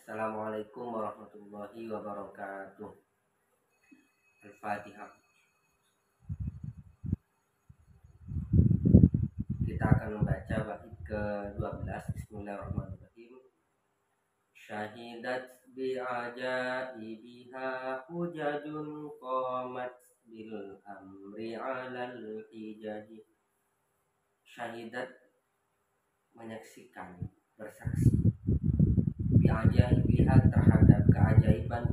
Assalamualaikum warahmatullahi wabarakatuh. Al-Fatihah. Kita akan membaca bait ke-12. Bismillahirrahmanirrahim. Syahidat bi'ajaibiha hujajun qamat bil amri 'alal hijaji. Syahidat menyaksikan, bersaksi, bi'ajaibiha terhadap keajaiban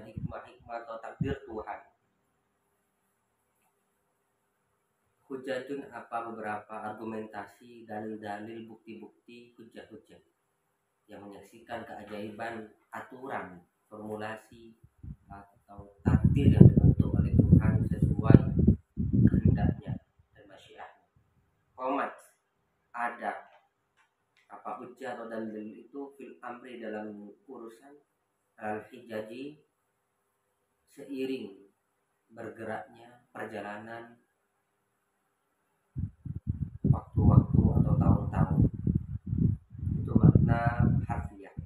hikmah-hikmah atau takdir Tuhan. Hujajun apa beberapa argumentasi, dalil-dalil, bukti-bukti, hujah-hujah yang menyaksikan keajaiban aturan, formulasi atau takdir yang dibentuk oleh Tuhan sesuai kehendaknya dan masyiatnya. Qomat ada apa hujah atau dalil itu fil amri dalam urusan al-hijaji seiring bergeraknya perjalanan waktu-waktu atau tahun-tahun. Itu makna harfiah.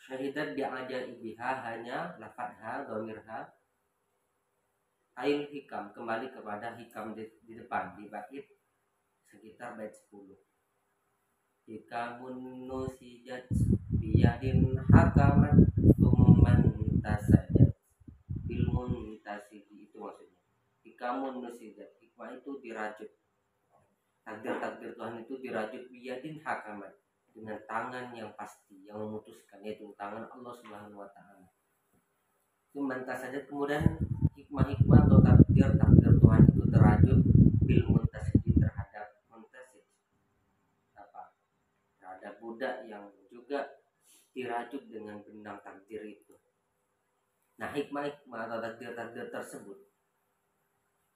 Syahidat bi'ajaibiha hanya lafadha, dhamirha, ail hikam, kembali kepada hikam di depan di bait sekitar bait 10. Hikamun nusijat biyadin hakaman tumman tasajat ilmun tasidi, itu maksudnya. Hikamun nusijat, hikmah itu dirajut, takdir-takdir Tuhan itu dirajut biyadin hakaman, dengan tangan yang pasti, yang memutuskan, yaitu tangan Allah Subhanahu wa taala. Tumman tasajat, kemudian hikmah-hikmah atau takdir-takdir Tuhan itu dirajut bil muntasidi, terhadap muntasid terhadap budak yang juga dirajut dengan benang takdir itu. Nah, hikmah-hikmah atau takdir-takdir tersebut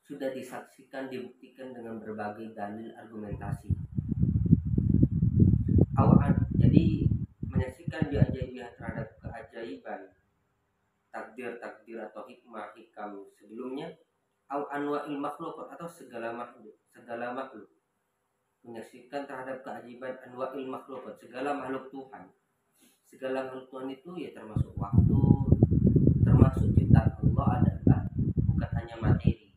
sudah disaksikan, dibuktikan dengan berbagai dalil argumentasi. Jadi menyaksikan bi'ajaibiha terhadap keajaiban takdir-takdir atau hikmah-hikam sebelumnya, au anwa'il makhluqat, atau segala makhluk. Menyaksikan terhadap keajaiban anwa'il makhluqat, segala makhluk Tuhan. Segala makhluk Tuhan itu ya termasuk waktu, termasuk ciptaan Allah adalah bukan hanya materi,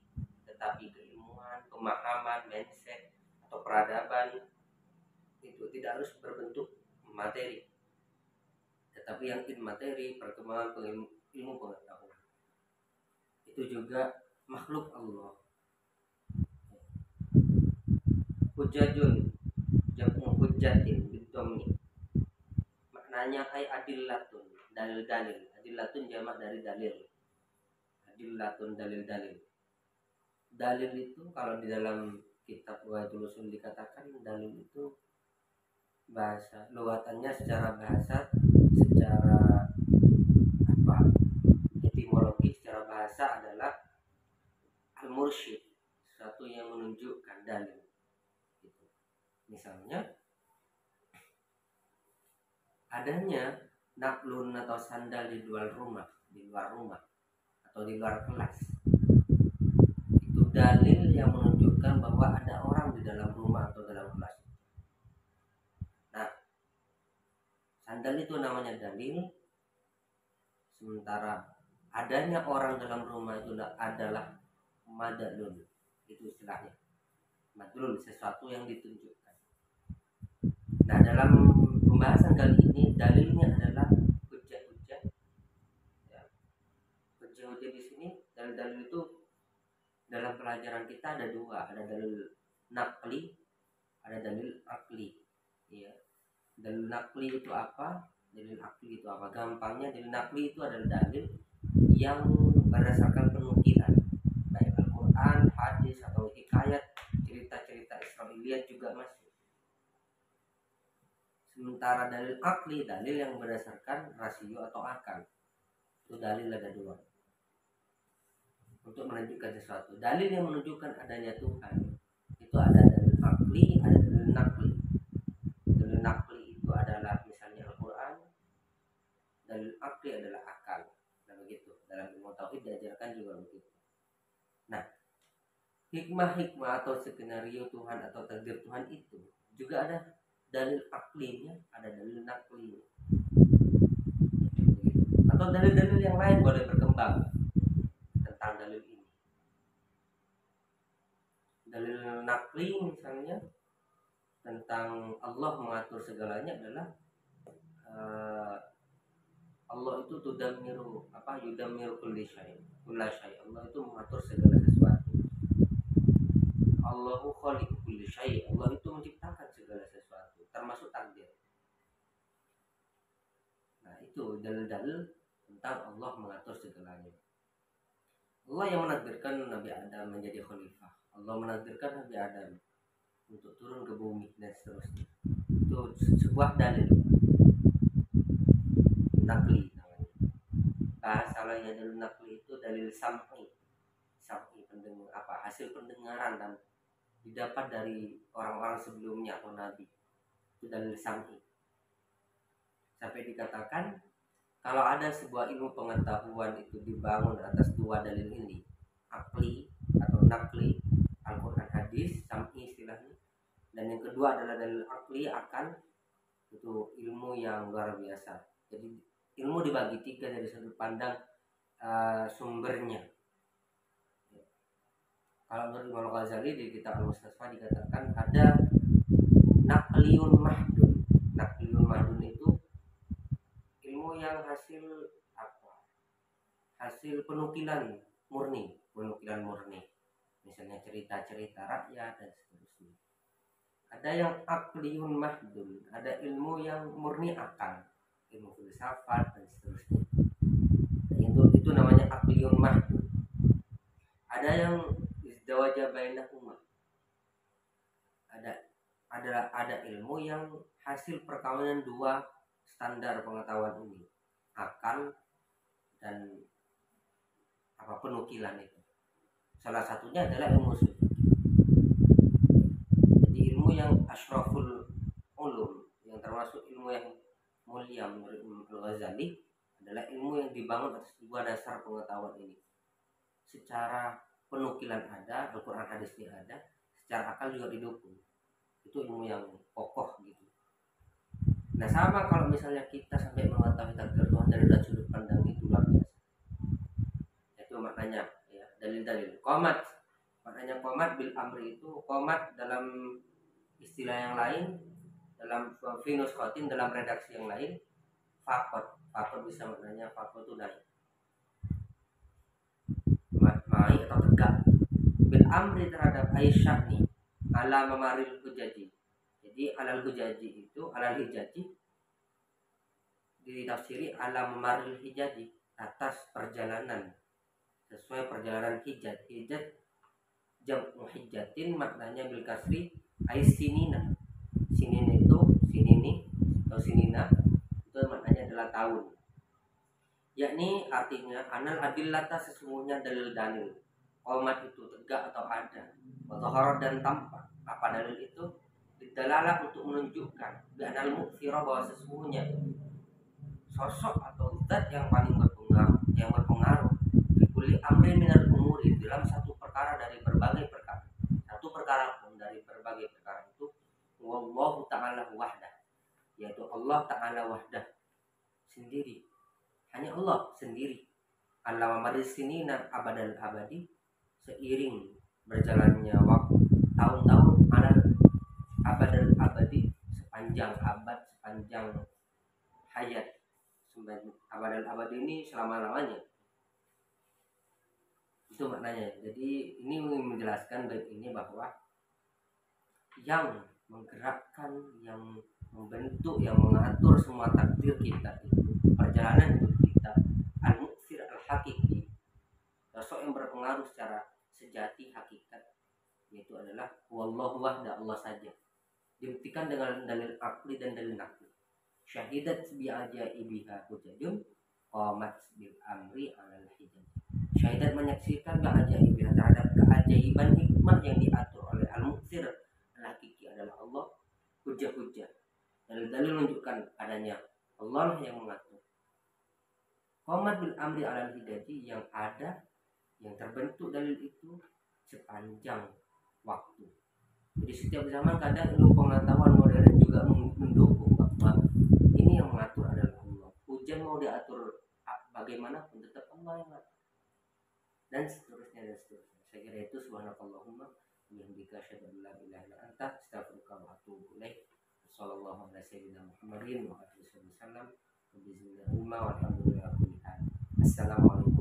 tetapi keilmuan, pemahaman, mindset atau peradaban. Itu tidak harus berbentuk materi, tetapi yang materi, perkembangan ilmu pengetahuan, itu juga makhluk Allah. Hujajun jamu hujatin bidomni, maknanya ay adillatun, dalil-dalil. Adillatun jamak dari dalil. Adillatun, dalil-dalil. Dalil itu kalau di dalam kitab Ruwayatul Usul dikatakan dalil itu bahasa lugatannya, secara bahasa, secara etimologi, secara bahasa adalah al-mursyid, sesuatu yang menunjukkan dalil. Gitu. Misalnya adanya naklun atau sandal di luar rumah atau di luar kelas, itu dalil yang menunjukkan bahwa ada orang di dalam rumah atau dalam kelas. Nah, sandal itu namanya dalil, sementara adanya orang dalam rumah itu adalah madalun. Itu istilahnya, madlul, sesuatu yang ditunjukkan. Nah, dalam pembahasan kali ini dalilnya adalah hujah-hujah. Ya. Hujah-hujah di sini, dalil-dalil itu dalam pelajaran kita ada dua, ada dalil naqli, ada dalil akli. Ya. Dalil naqli itu apa? Dalil akli itu apa? Gampangnya dalil naqli itu adalah dalil yang berdasarkan penukilan, baik Al-Quran, hadis atau hikayat, cerita-cerita Israiliyat juga masuk. Sementara dalil akli, dalil yang berdasarkan rasio atau akal. Itu dalil ada dua untuk menunjukkan sesuatu. Dalil yang menunjukkan adanya Tuhan itu ada dalil akli, ada dalil naqli. Dalil naqli itu adalah misalnya Al-Quran, dalil akli adalah akal. Dan begitu. Dalam ilmu tauhid diajarkan juga begitu. Nah, hikmah-hikmah atau skenario Tuhan atau takdir Tuhan itu juga ada dalil aklinya, ada dalil naqlinya. atau dalil-dalil yang lain boleh berkembang tentang dalil ini. Dalil nakli misalnya tentang Allah mengatur segalanya adalah Allah itu yudammiru kulli syai'. Allah itu mengatur segala sesuatu. Allahu khaliqu kulli syai'. Allah itu menciptakan segala sesuatu termasuk takdir. Nah, itu dalil-dalil tentang Allah mengatur segalanya. Allah yang menakdirkan Nabi Adam menjadi khalifah. Allah menakdirkan Nabi Adam untuk turun ke bumi dan seterusnya. Itu sebuah dalil nakli namanya. Bahasa lainnya dalil nakli itu dalil sam'i hasil pendengaran dan didapat dari orang-orang sebelumnya atau nabi. Itu dalil sam'i. Sampai dikatakan kalau ada sebuah ilmu pengetahuan itu dibangun atas dua dalil ini, akli atau nakli, Al-Quran, hadis, sam'i istilahnya, dan yang kedua adalah dalil akli, akal, itu ilmu yang luar biasa. Jadi ilmu dibagi tiga dari sudut pandang sumbernya. Kalau menurut Imam Ghazali di kitab Al-Mustasfa dikatakan ada nakliyun mahdun. Nakliyun mahdun itu ilmu yang hasil penukilan murni. Misalnya cerita-cerita rakyat dan seterusnya. Ada yang akliyun mahdun, ada ilmu yang murni akal, ilmu filsafat dan seterusnya. Itu namanya akliyun mahdun. Ada yang izdawaja bainahuma. Ada ilmu yang hasil perkawinan dua standar pengetahuan ini, akal dan penukilan itu. Salah satunya adalah ilmu sufi. Jadi ilmu yang asyraful ulum, yang termasuk ilmu yang mulia menurut Imam Al-Ghazali, adalah ilmu yang dibangun atas dua dasar pengetahuan ini. Secara penukilan ada, Al-Quran hadisnya ada, secara akal juga didukung. Itu ilmu yang kokoh gitu. Nah, sama kalau misalnya kita sampai mengetahui takdir Tuhan dari sudut pandang itu luar biasa. Itu maknanya ya, dalil-dalil. Qomat, maknanya qomat bil amri itu qomat dalam istilah yang lain, dalam finus khotin, dalam redaksi yang lain, fakot bisa maknanya fakot itu naik, naik atau tegak. Bil amri terhadap Aisyah nih ala memaril hujaji. Jadi alal hujaji itu alal hijaji ditafsiri ala memaril hijaji, atas perjalanan, sesuai perjalanan hijat. Jam'u hijatin maknanya bil kasri aisinina. Sinina itu sinini atau sinina itu maknanya adalah tahun. Yakni artinya anal adillata, sesungguhnya dalil-dalil. Qomat itu tegak atau ada, watahara dan tampak. Apa dalil itu? Didalalah untuk menunjukkan bi'anal mu'thira, bahwa sesungguhnya sosok atau zat yang paling berpengaruh kulli amrin minal umuri, dalam satu perkara dari berbagai perkara. Satu perkara pun dari berbagai perkara itu wallahu ta'ala wahdah, yaitu Allah ta'ala wahdah sendiri. Hanya Allah sendiri. Allah mamadis sinina abadal abadi, seiring berjalannya waktu, tahun-tahun, alal abadal abadi, sepanjang abad, sepanjang hayat. Abadal abadi ini selama-lamanya. Itu maknanya. Jadi ini menjelaskan bait ini bahwa yang menggerakkan, yang membentuk, yang mengatur semua takdir kita itu, perjalanan hidup kita, al-mu'thir al-hakiki, sosok yang berpengaruh secara sejati hakikat, yaitu adalah wallahu wahda, Allah saja. Dibuktikan dengan dalil akli dan dalil nakli. Syahidat bi'ajaibiha hujajun qamat bil amri alal hijab. Syahidat menyaksikan bi'ajaibiha, terhadap keajaiban hikmah yang diatur oleh al-mu'thir al-hakiki adalah Allah, hujah-hujah. Dalil-dalil menunjukkan adanya Allah yang mengatur. Qamat bil amri alal hijaji, yang ada, yang terbentuk dalil itu sepanjang waktu. Jadi setiap zaman kadang ilmu pengetahuan modern juga mendukung bahwa ini yang mengatur adalah Allah. Hujan mau diatur bagaimanapun tetap Allah yang ngatur, dan seterusnya dan seterusnya. Saya kira itu. Subhanakallahumma wa bihamdika asyhadu an la ilaha illa anta astaghfiruka wa atubu ilaik. Sallallahu alaihi sayyidina Muhammadin wa alihi wasallam. Bismillahirrahmanirrahim. Assalamualaikum.